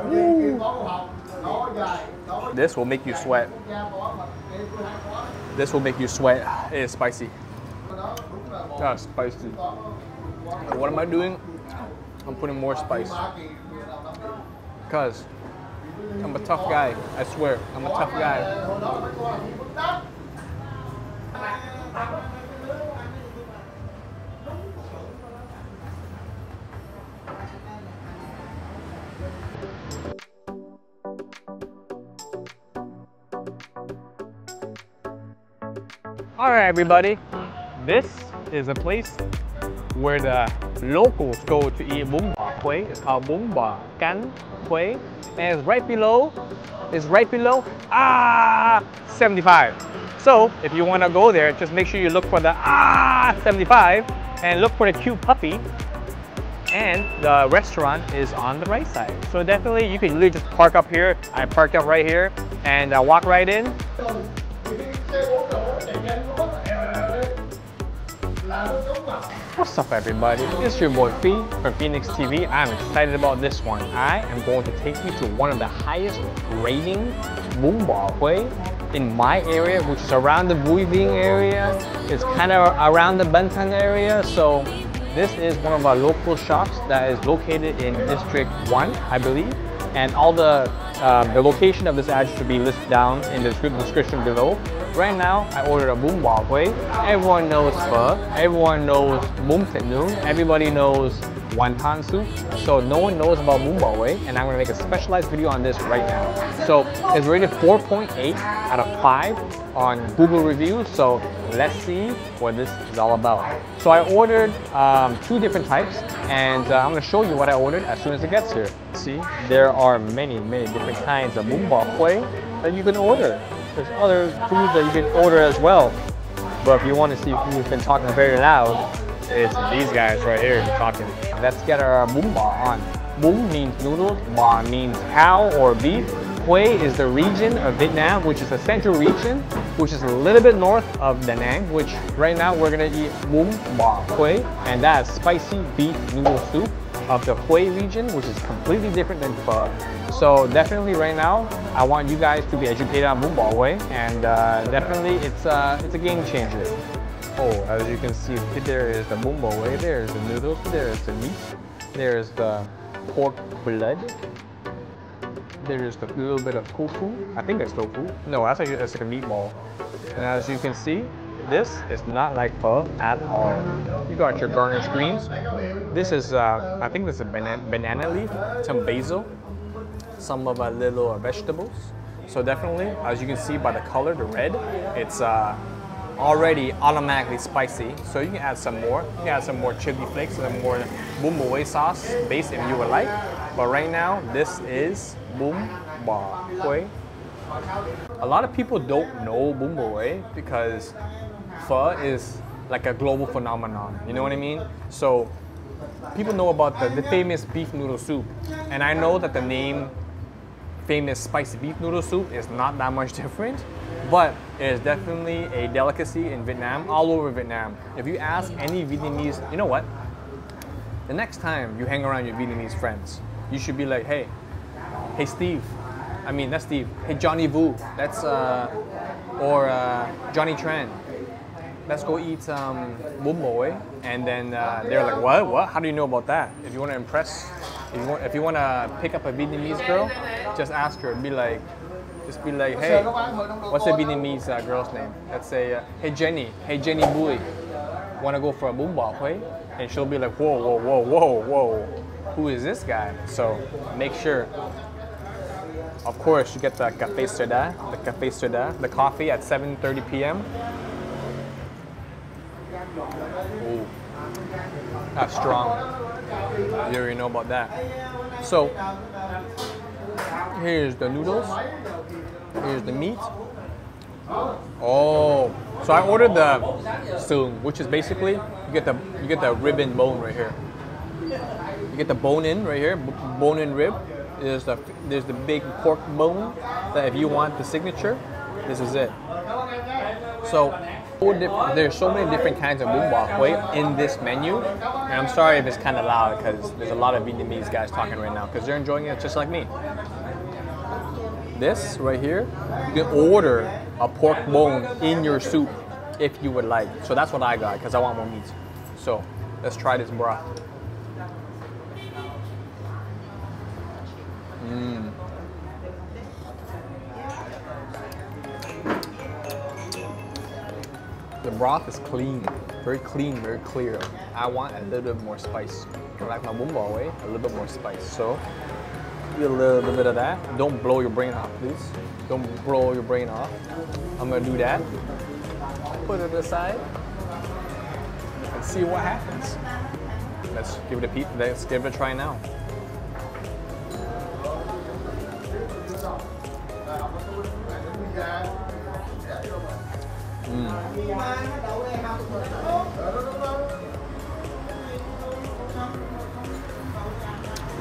Ooh. This will make you sweat. This will make you sweat. It is spicy. That's spicy. What am I doing? I'm putting more spice. Because I'm a tough guy. I swear, I'm a tough guy. Alright everybody, this is a place where the locals go to eat Bún Bo Hue. It's called Bún Bo Hue, and it's right below 75. So if you want to go there, just make sure you look for the 75 and look for the cute puppy. And the restaurant is on the right side. So definitely you can literally just park up here. I parked up right here and walk right in. What's up everybody, it's your boy Phi from Phi-nex TV. I'm excited about this one. I am going to take you to one of the highest rating Bún Bo Hue in my area, which is around the Bui Vinh area. It's kind of around the Ben Thanh area. So this is one of our local shops that is located in District 1, I believe. And all the location of this ad should be listed down in the description below. Right now, I ordered a Bún Bo Hue. Everyone knows pho, everyone knows bún thịt nướng, everybody knows wonton soup. So no one knows about Bún Bo Hue, and I'm gonna make a specialized video on this right now. So it's rated 4.8 out of 5 on Google reviews. So let's see what this is all about. So I ordered 2 different types, and I'm gonna show you what I ordered as soon as it gets here. See, there are many different kinds of Bún Bo Hue that you can order. There's other foods that you can order as well. But if you want to see who's been talking very loud, it's these guys right here talking. Let's get our bún bo on. Bún means noodles, bo means cow or beef. Hue is the region of Vietnam, which is the central region, which is a little bit north of Da Nang, which right now we're gonna eat Bún Bo Hue, and that is spicy beef noodle soup of the Hue region, which is completely different than pho. So definitely right now, I want you guys to be educated on Bún Bo Hue, and definitely it's a game changer. Oh, as you can see, there is the Bún Bo Hue, there's the noodles, there's the meat, there's the pork blood, there's the little bit of tofu. I think that's tofu. No, that's like a meatball. And as you can see, this is not like pho at all. You got your garnish greens. This is, I think this is a banana leaf, some basil, some of our little vegetables. So definitely, as you can see by the color, the red, it's already automatically spicy. So you can add some more. You can add some more chili flakes and some more Bún Bo Hue sauce base if you would like. But right now, this is Bún Bo Hue. A lot of people don't know Bún Bo Hue because pho is like a global phenomenon. You know what I mean? So people know about the famous beef noodle soup. And I know that the name famous spicy beef noodle soup is not that much different, but it is definitely a delicacy in Vietnam, all over Vietnam. If you ask any Vietnamese, you know what? The next time you hang around your Vietnamese friends, you should be like, hey Steve. I mean, that's Steve. Hey Johnny Vu, that's, or Johnny Tran. Let's go eat some Bún Bo Hue. And then they're like, what? How do you know about that? If you want to impress, if you want to pick up a Vietnamese girl, just ask her. Just be like, hey, what's the Vietnamese girl's name? Let's say, hey Jenny Bui, want to go for a Bún Bo Hue? And she'll be like, whoa, who is this guy? So make sure, of course, you get the café soda, the coffee at 7:30 p.m. Ooh, that's strong. You already know about that. So here's the noodles. Here's the meat. Oh, so I ordered the sung, which is basically you get the ribbon bone right here. You get the bone in right here, bone in rib. There's the big pork bone that if you want the signature, this is it. So there's so many different kinds of Bún Bo Hue in this menu And I'm sorry if it's kind of loud because there's a lot of Vietnamese guys talking right now because they're enjoying it just like me. This right here, you can order a pork bone in your soup if you would like. So that's what I got because I want more meat. So let's try this broth. The broth is clean, very clear. I want a little bit more spice. Like my Bun Bo Hue, a little bit more spice. So, get a little bit of that. Don't blow your brain off, please. Don't blow your brain off. I'm gonna do that. Put it aside and see what happens. Let's give it a peep. Let's give it a try now.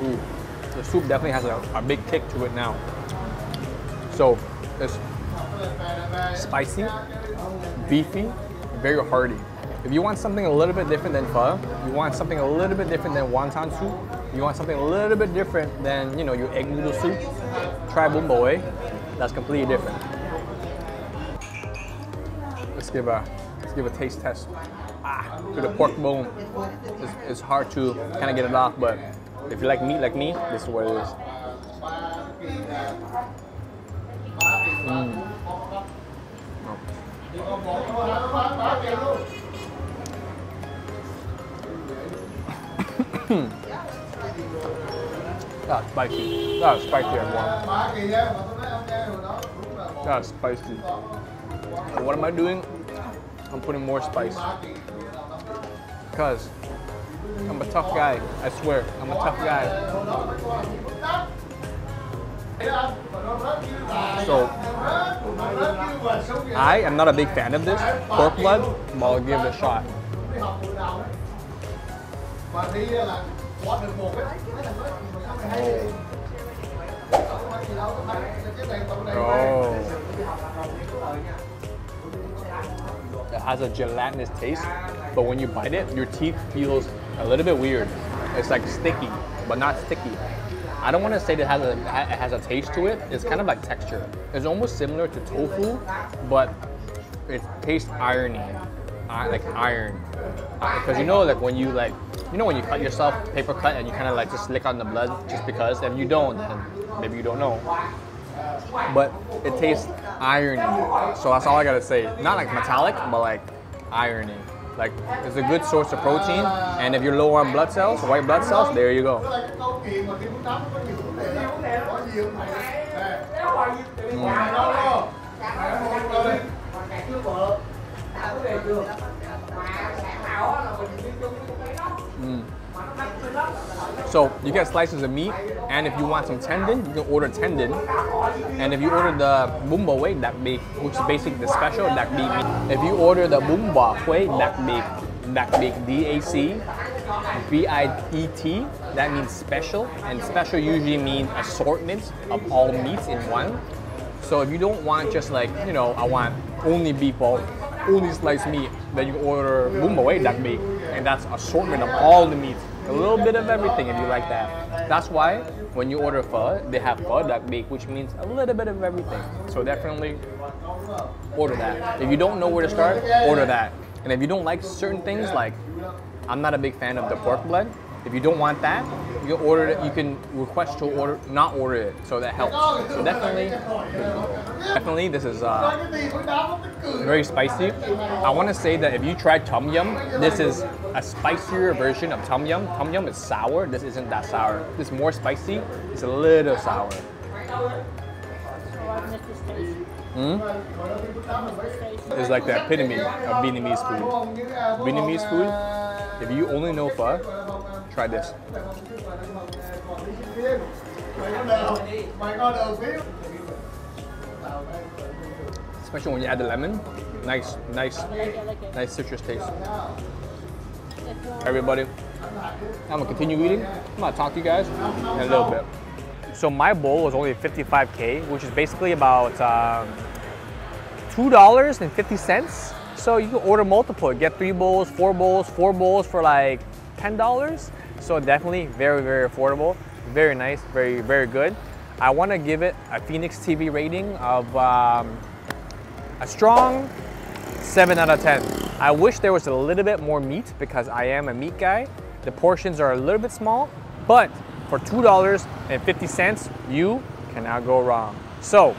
Ooh, the soup definitely has a big kick to it now. So it's spicy, beefy, very hearty. If you want something a little bit different than pho, you want something a little bit different than wonton soup, you want something a little bit different than, you know, your egg noodle soup, try Bun Bo Hue. That's completely different. Let's give a taste test. To the pork bone, it's hard to kind of get it off, but if you like meat like me, this is what it is. That's spicy. That's spicy, everyone. That's spicy. So what am I doing? I'm putting more spice. Because I'm a tough guy. I swear, I'm a tough guy. So I am not a big fan of this pork blood, but I'll give it a shot. Oh. It has a gelatinous taste, but when you bite it, your teeth feels a little bit weird. It's like sticky, but not sticky. I don't want to say that it has a taste to it. It's kind of like texture. It's almost similar to tofu, but it tastes irony, like iron. Because you know, like when you when you cut yourself, paper cut, and you kind of like just lick on the blood just because. If you don't, then maybe you don't know. But it tastes irony. So that's all I gotta say. Not like metallic, but like irony. Like it's a good source of protein, and if you're low on blood cells, white blood cells, there you go. So you get slices of meat, and if you want some tendon, you can order tendon. And if you order the Bun Bo Hue Đặc Biệt, which is basically the special Đặc Biệt meat. If you order the Bun Bo Hue Đặc Biệt, DAC, BIET, that means special, and special usually means assortment of all meats in one. So if you don't want just like, you know, I want only beef or only sliced meat, then you can order Bun Bo Hue Đặc Biệt, and that's assortment of all the meats. A little bit of everything if you like that. That's why when you order pho, they have pho Đặc Biệt, which means a little bit of everything. So definitely order that. If you don't know where to start, order that. And if you don't like certain things, like I'm not a big fan of the pork blood. If you don't want that, you can order it. You can request to not order it, so that helps. So definitely, this is very spicy. I want to say that if you tried Tom Yum, this is a spicier version of Tom Yum. Tom Yum is sour. This isn't that sour. This is more spicy. It's a little sour. It's like the epitome of Vietnamese food. Vietnamese food, if you only know pho, try this. Especially when you add the lemon, nice citrus taste. Everybody, I'm gonna continue eating. I'm gonna talk to you guys in a little bit. So my bowl was only 55K, which is basically about $2.50. So you can order multiple, get 3 bowls, 4 bowls for like $10. So definitely very, very affordable. Very nice, very, very good. I want to give it a Phi-nex TV rating of a strong 7 out of 10. I wish there was a little bit more meat because I am a meat guy. The portions are a little bit small, but for $2.50, you cannot go wrong. So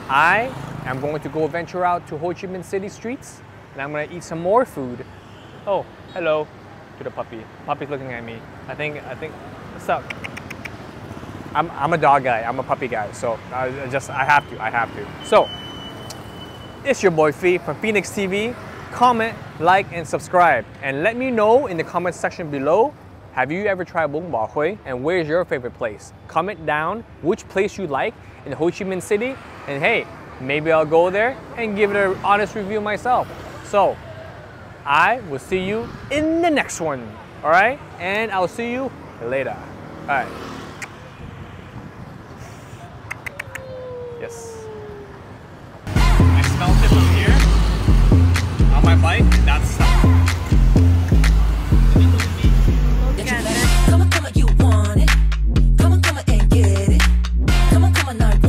I am going to go venture out to Ho Chi Minh City streets, and I'm going to eat some more food. Oh, hello to the puppy. Puppy's looking at me. I think, what's up? I'm a dog guy, I'm a puppy guy, so I have to. So, it's your boy Phi from Phi-nex TV. Comment, like, and subscribe. And let me know in the comment section below, have you ever tried Bun Bo Hue, and where's your favorite place? Comment down which place you like in Ho Chi Minh City, and hey, maybe I'll go there and give it an honest review myself. So, I will see you in the next one, alright? And I'll see you later. Alright. Yes. I smelled it from here on my bike, and that's